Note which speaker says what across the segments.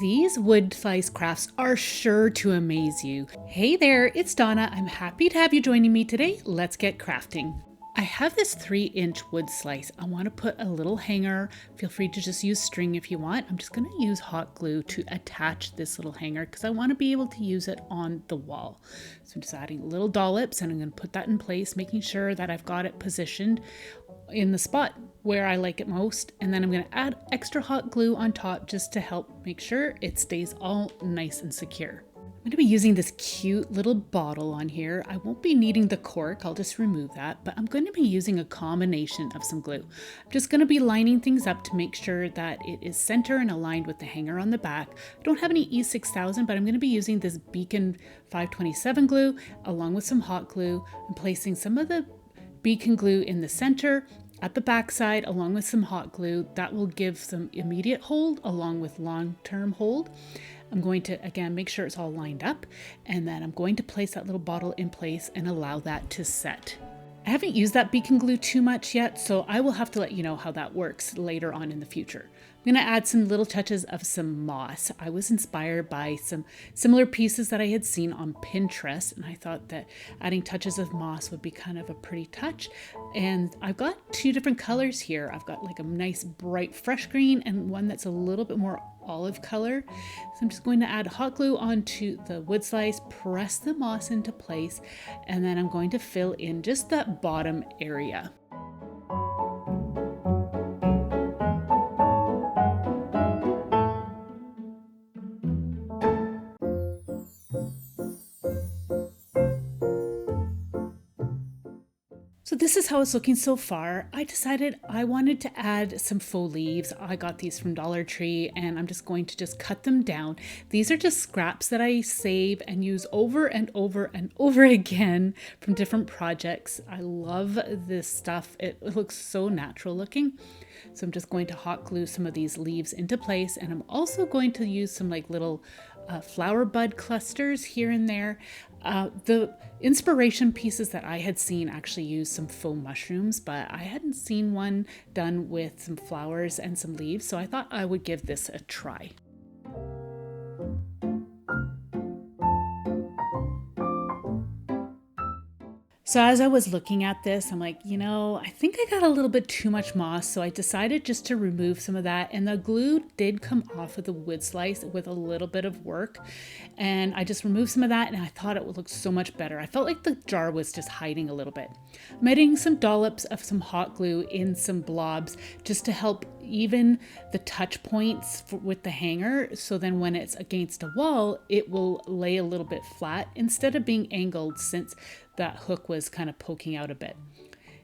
Speaker 1: These wood slice crafts are sure to amaze you. Hey there, it's Donna. I'm happy to have you joining me today. Let's get crafting. I have this 3-inch wood slice. I want to put a little hanger. Feel free to just use string if you want. I'm just going to use hot glue to attach this little hanger because I want to be able to use it on the wall. So I'm just adding little dollops and I'm going to put that in place, making sure that I've got it positioned in the spot where I like it most. And then I'm going to add extra hot glue on top just to help make sure it stays all nice and secure. I'm going to be using this cute little bottle on here. I won't be needing the cork, I'll just remove that, but I'm going to be using a combination of some glue. I'm just going to be lining things up to make sure that it is center and aligned with the hanger on the back. I don't have any E6000, but I'm going to be using this Beacon 527 glue along with some hot glue. I'm placing some of the Beacon glue in the center at the back side along with some hot glue. That will give some immediate hold along with long-term hold. I'm going to, again, make sure it's all lined up, and then I'm going to place that little bottle in place and allow that to set. I haven't used that Beacon glue too much yet, so I will have to let you know how that works later on in the future. I'm going to add some little touches of some moss. I was inspired by some similar pieces that I had seen on Pinterest, and I thought that adding touches of moss would be kind of a pretty touch. And I've got 2 different colors here. I've got like a nice bright fresh green and one that's a little bit more olive color. So I'm just going to add hot glue onto the wood slice, press the moss into place, and then I'm going to fill in just that bottom area. So this is how it's looking so far. I decided I wanted to add some faux leaves. I got these from Dollar Tree and I'm just going to cut them down. These are just scraps that I save and use over and over and over again from different projects. I love this stuff. It looks so natural looking. So I'm just going to hot glue some of these leaves into place, and I'm also going to use some like little flower bud clusters here and there. The inspiration pieces that I had seen actually used some faux mushrooms, but I hadn't seen one done with some flowers and some leaves, so I thought I would give this a try. So as I was looking at this, I'm like, I think I got a little bit too much moss. So I decided just to remove some of that. And the glue did come off of the wood slice with a little bit of work. And I just removed some of that and I thought it would look so much better. I felt like the jar was just hiding a little bit. I'm adding some dollops of some hot glue in some blobs just to help even the touch points with the hanger. So then when it's against a wall, it will lay a little bit flat instead of being angled, since that hook was kind of poking out a bit.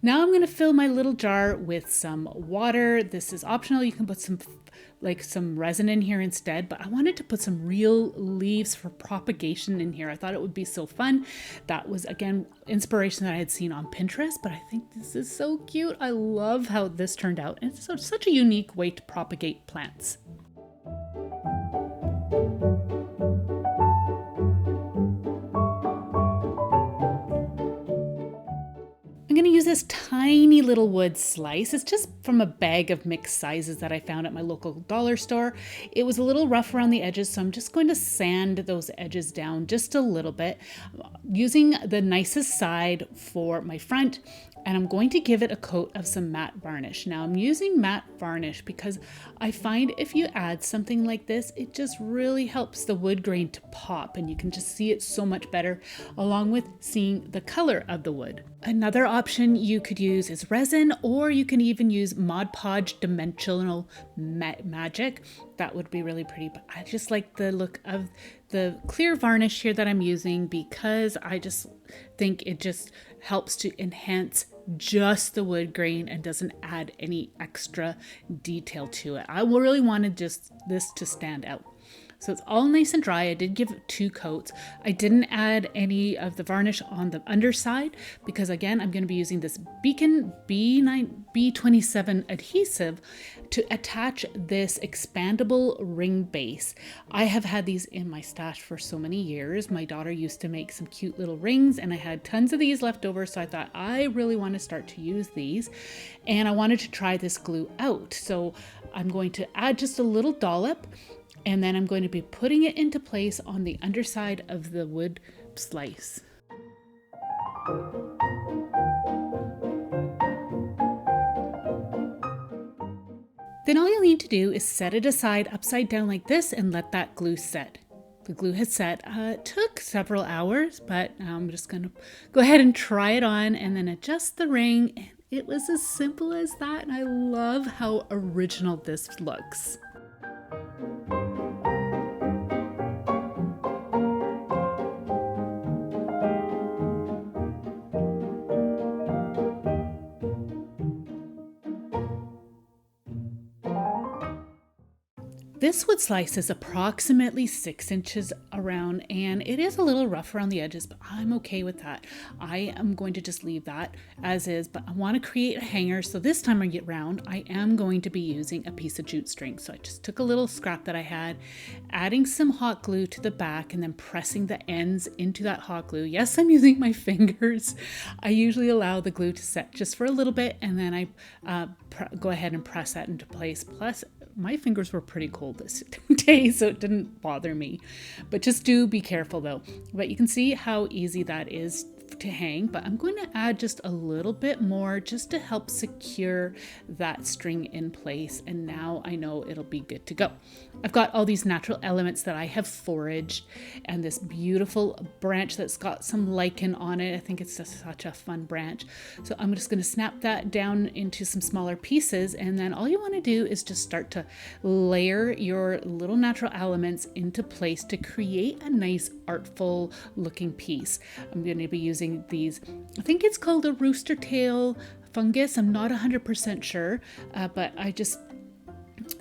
Speaker 1: Now I'm going to fill my little jar with some water. This is optional. You can put some resin in here instead, but I wanted to put some real leaves for propagation in here. I thought it would be so fun. That was, again, inspiration that I had seen on Pinterest, but I think this is so cute. I love how this turned out. And it's such a unique way to propagate plants. I'm going to use this tiny little wood slice. It's just from a bag of mixed sizes that I found at my local dollar store. It was a little rough around the edges, so I'm just going to sand those edges down just a little bit, using the nicest side for my front. And I'm going to give it a coat of some matte varnish. Now I'm using matte varnish because I find if you add something like this, it just really helps the wood grain to pop, and you can just see it so much better along with seeing the color of the wood. Another option you could use is resin, or you can even use Mod Podge Dimensional Magic. That would be really pretty, but I just like the look of the clear varnish here that I'm using because I just think it just helps to enhance just the wood grain and doesn't add any extra detail to it. I really wanted just this to stand out. So it's all nice and dry. I did give it 2 coats. I didn't add any of the varnish on the underside because, again, I'm going to be using this Beacon B27 adhesive to attach this expandable ring base. I have had these in my stash for so many years. My daughter used to make some cute little rings and I had tons of these left over, so I thought I really want to start to use these, and I wanted to try this glue out. So I'm going to add just a little dollop And then I'm going to be putting it into place on the underside of the wood slice. Then all you'll need to do is set it aside upside down like this and let that glue set. The glue has set. It took several hours, but I'm just going to go ahead and try it on and then adjust the ring. And it was as simple as that. And I love how original this looks. This wood slice is approximately 6 inches around, and it is a little rough around the edges, but I'm okay with that. I am going to just leave that as is, but I want to create a hanger. So this time around, I am going to be using a piece of jute string. So I just took a little scrap that I had, adding some hot glue to the back and then pressing the ends into that hot glue. Yes, I'm using my fingers. I usually allow the glue to set just for a little bit, and then I go ahead and press that into place. Plus, my fingers were pretty cold this day, so it didn't bother me. But just do be careful though. But you can see how easy that is to hang, but I'm going to add just a little bit more just to help secure that string in place. And now I know it'll be good to go. I've got all these natural elements that I have foraged and this beautiful branch that's got some lichen on it. I think it's just such a fun branch. So I'm just going to snap that down into some smaller pieces. And then all you want to do is just start to layer your little natural elements into place to create a nice artful looking piece. I'm going to be using these, I think it's called a rooster tail fungus. I'm not 100% sure, but I just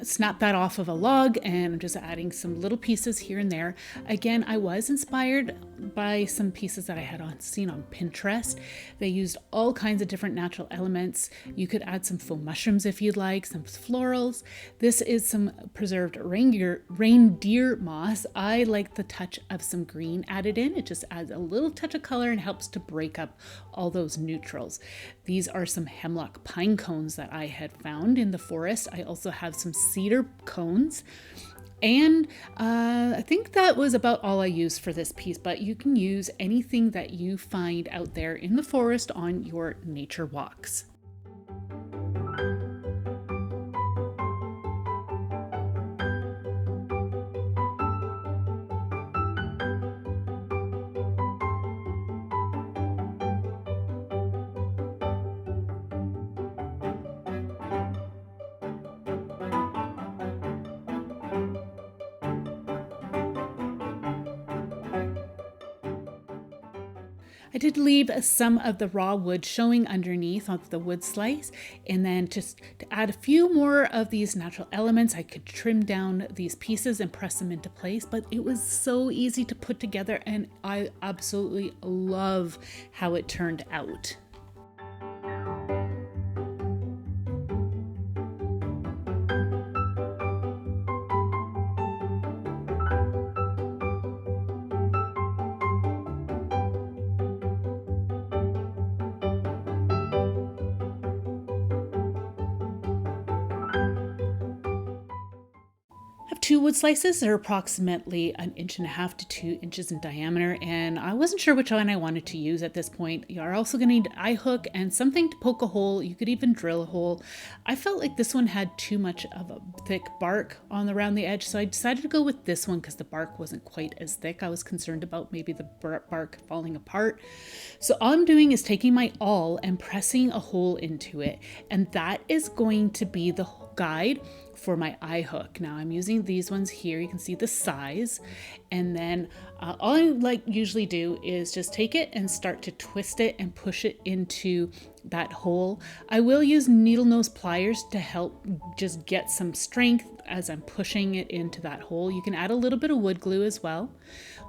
Speaker 1: snap that off of a log and I'm just adding some little pieces here and there. Again, I was inspired by some pieces that I had seen on Pinterest. They used all kinds of different natural elements. You could add some faux mushrooms if you'd like, some florals. This is some preserved reindeer moss. I like the touch of some green added in. It just adds a little touch of color and helps to break up all those neutrals. These are some hemlock pine cones that I had found in the forest. I also have some cedar cones. And I think that was about all I used for this piece, but you can use anything that you find out there in the forest on your nature walks. I did leave some of the raw wood showing underneath of the wood slice, and then just to add a few more of these natural elements, I could trim down these pieces and press them into place, but it was so easy to put together and I absolutely love how it turned out. Two wood slices. They're approximately 1.5 to 2 inches in diameter, and I wasn't sure which one I wanted to use at this point. You're also going to need an eye hook and something to poke a hole. You could even drill a hole. I felt like this one had too much of a thick bark around the edge, so I decided to go with this one because the bark wasn't quite as thick. I was concerned about maybe the bark falling apart. So all I'm doing is taking my awl and pressing a hole into it, and that is going to be the guide for my eye hook. Now I'm using these ones here. You can see the size, and then all I usually do is just take it and start to twist it and push it into that hole. I will use needle nose pliers to help just get some strength as I'm pushing it into that hole. You can add a little bit of wood glue as well.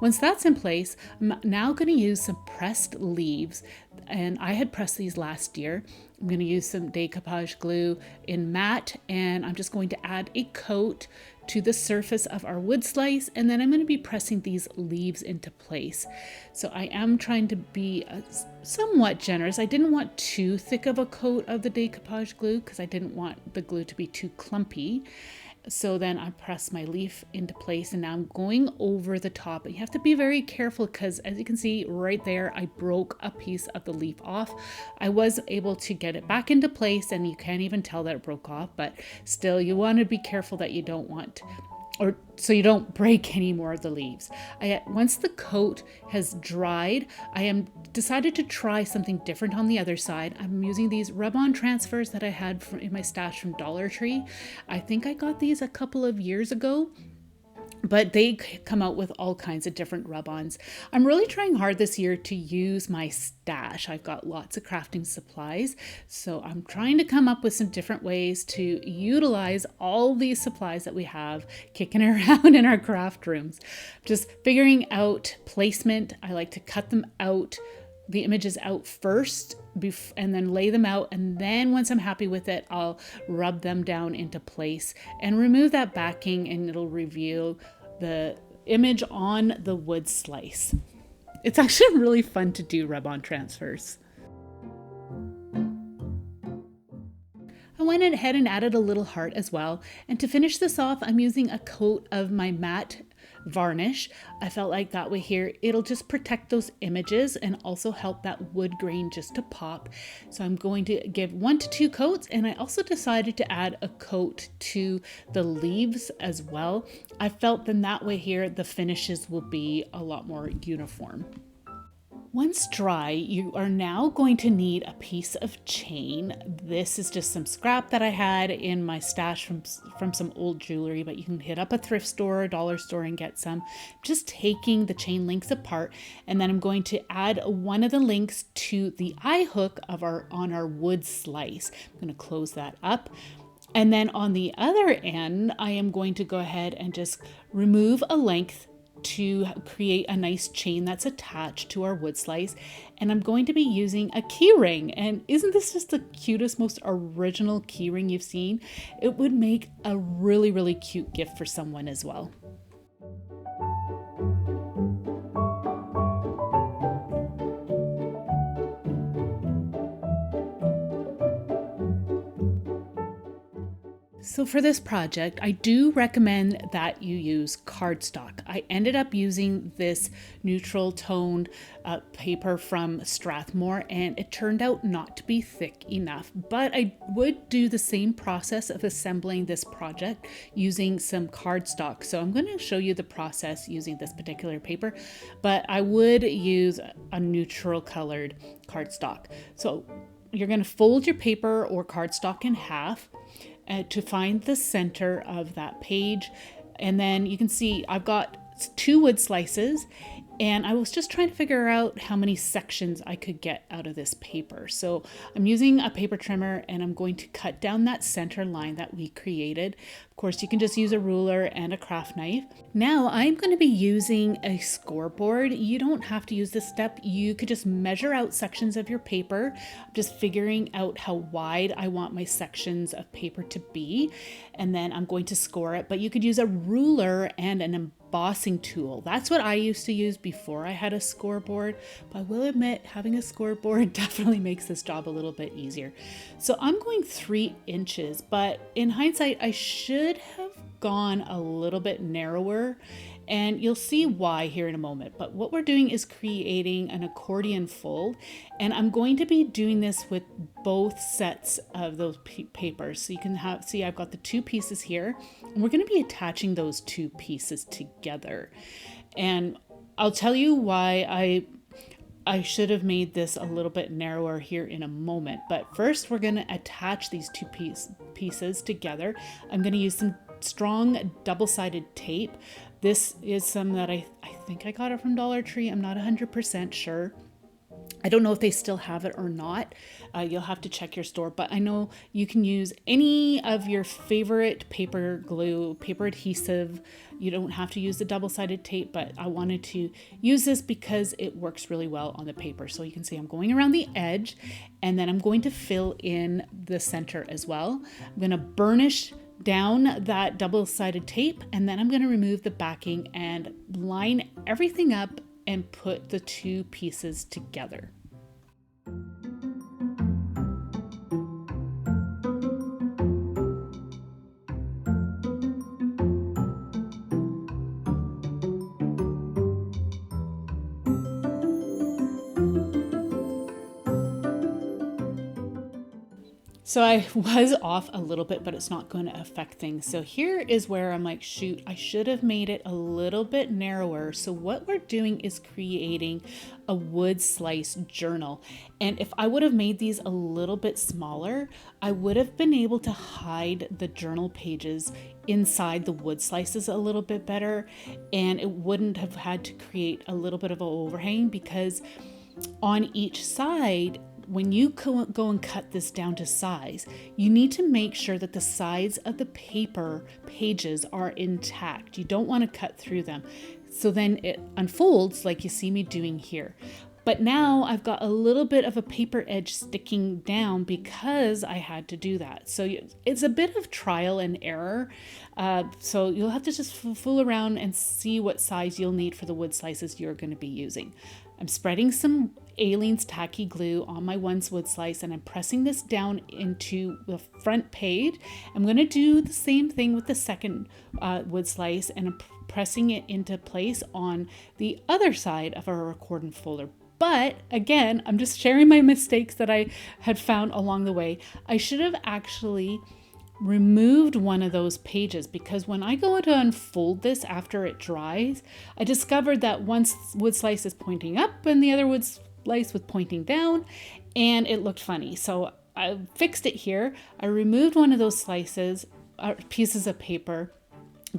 Speaker 1: Once that's in place, I'm now going to use some pressed leaves, and I had pressed these last year. I'm going to use some decoupage glue in matte, and I'm just going to add a coat to the surface of our wood slice, and then I'm going to be pressing these leaves into place. So I am trying to be somewhat generous. I didn't want too thick of a coat of the decoupage glue because I didn't want the glue to be too clumpy. So then I press my leaf into place, and now I'm going over the top. You have to be very careful because, as you can see right there, I broke a piece of the leaf off. I was able to get it back into place, and you can't even tell that it broke off, but still you want to be careful that you don't want, or so you don't break any more of the leaves. Once the coat has dried, I am decided to try something different on the other side. I'm using these rub-on transfers that I had in my stash from Dollar Tree. I think I got these a couple of years ago, but they come out with all kinds of different rub-ons. I'm really trying hard this year to use my stash. I've got lots of crafting supplies, so I'm trying to come up with some different ways to utilize all these supplies that we have kicking around in our craft rooms. Just figuring out placement. I like to cut them out, the images out first, and then lay them out, and then once I'm happy with it, I'll rub them down into place and remove that backing, and it'll reveal the image on the wood slice. It's actually really fun to do rub-on transfers. I went ahead and added a little heart as well, and to finish this off, I'm using a coat of my matte varnish. I felt like that way here it'll just protect those images and also help that wood grain just to pop. So I'm going to give 1 to 2 coats, and I also decided to add a coat to the leaves as well. I felt then that way here the finishes will be a lot more uniform. Once dry, you are now going to need a piece of chain. This is just some scrap that I had in my stash from some old jewelry, but you can hit up a thrift store or dollar store and get some. Just taking the chain links apart, and then I'm going to add one of the links to the eye hook on our wood slice. I'm going to close that up. And then on the other end, I am going to go ahead and just remove a length to create a nice chain that's attached to our wood slice. And I'm going to be using a key ring. And isn't this just the cutest, most original key ring you've seen? It would make a really, really cute gift for someone as well. So for this project, I do recommend that you use cardstock. I ended up using this neutral toned paper from Strathmore, and it turned out not to be thick enough, but I would do the same process of assembling this project using some cardstock. So I'm going to show you the process using this particular paper, but I would use a neutral colored cardstock. So you're going to fold your paper or cardstock in half to find the center of that page. And then you can see I've got 2 wood slices, and I was just trying to figure out how many sections I could get out of this paper. So I'm using a paper trimmer, and I'm going to cut down that center line that we created. Of course, you can just use a ruler and a craft knife. Now I'm going to be using a scoreboard. You don't have to use this step. You could just measure out sections of your paper. I'm just figuring out how wide I want my sections of paper to be, and then I'm going to score it. But you could use a ruler and an embossing tool. That's what I used to use before I had a scoreboard, but I will admit having a scoreboard definitely makes this job a little bit easier. So I'm going 3 inches, but in hindsight, I should have gone a little bit narrower, and you'll see why here in a moment. But what we're doing is creating an accordion fold, and I'm going to be doing this with both sets of those papers. So you can see I've got the 2 pieces here, and we're going to be attaching those 2 pieces together. And I'll tell you why I should have made this a little bit narrower here in a moment. But first, we're going to attach these 2 pieces together. I'm going to use some strong double-sided tape. This is some that I think I got it from Dollar Tree. I'm not 100% sure. I don't know if they still have it or not. You'll have to check your store, but I know you can use any of your favorite paper glue, paper adhesive. You don't have to use the double-sided tape, but I wanted to use this because it works really well on the paper. So you can see I'm going around the edge, and then I'm going to fill in the center as well. I'm going to burnish down that double-sided tape, and then I'm going to remove the backing and line everything up and put the 2 pieces together. So I was off a little bit, but it's not going to affect things. So here is where I'm like, shoot, I should have made it a little bit narrower. So what we're doing is creating a wood slice journal. And if I would have made these a little bit smaller, I would have been able to hide the journal pages inside the wood slices a little bit better. And it wouldn't have had to create a little bit of an overhang, because on each side, when you go and cut this down to size, you need to make sure that the sides of the paper pages are intact. You don't want to cut through them. So then it unfolds like you see me doing here. But now I've got a little bit of a paper edge sticking down because I had to do that. So it's a bit of trial and error. So you'll have to just fool around and see what size you'll need for the wood slices you're going to be using. I'm spreading some Aleene's tacky glue on my one wood slice, and I'm pressing this down into the front page. I'm going to do the same thing with the second wood slice, and I'm pressing it into place on the other side of our recording folder. But again, I'm just sharing my mistakes that I had found along the way. I should have actually removed one of those pages, because when I go to unfold this after it dries, I discovered that one wood slice is pointing up and the other wood slice was pointing down, and it looked funny. So I fixed it here. I removed one of those slices, pieces of paper,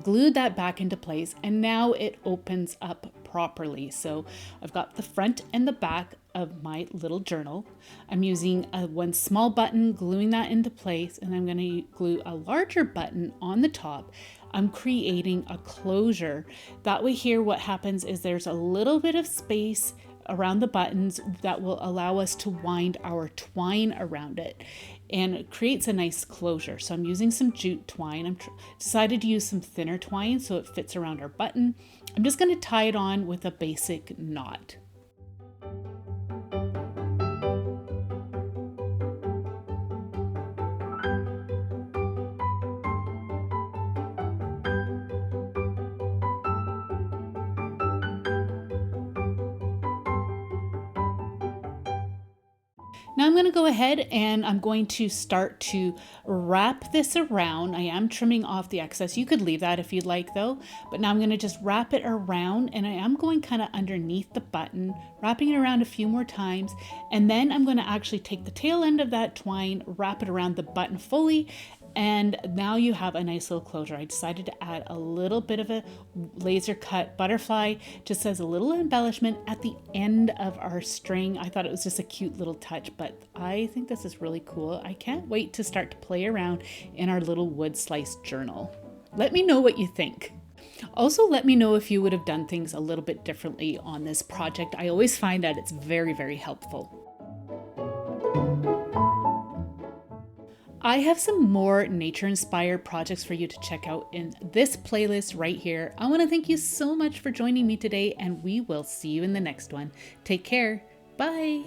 Speaker 1: glued that back into place, and now it opens up properly. So I've got the front and the back of my little journal. I'm using one small button, gluing that into place, and I'm going to glue a larger button on the top. I'm creating a closure. That way here, what happens is there's a little bit of space around the buttons that will allow us to wind our twine around it, and it creates a nice closure. So I'm using some jute twine. I'm decided to use some thinner twine so it fits around our button. I'm just going to tie it on with a basic knot. Now I'm going to go ahead and I'm going to start to wrap this around. I am trimming off the excess. You could leave that if you'd like though, but now I'm going to just wrap it around, and I am going kind of underneath the button, wrapping it around a few more times. And then I'm going to actually take the tail end of that twine, wrap it around the button fully, and now you have a nice little closure. I decided to add a little bit of a laser cut butterfly just as a little embellishment at the end of our string. I thought it was just a cute little touch, but I think this is really cool. I can't wait to start to play around in our little wood slice journal. Let me know what you think. Also, let me know if you would have done things a little bit differently on this project. I always find that it's very, very helpful. I have some more nature-inspired projects for you to check out in this playlist right here. I want to thank you so much for joining me today, and we will see you in the next one. Take care. Bye.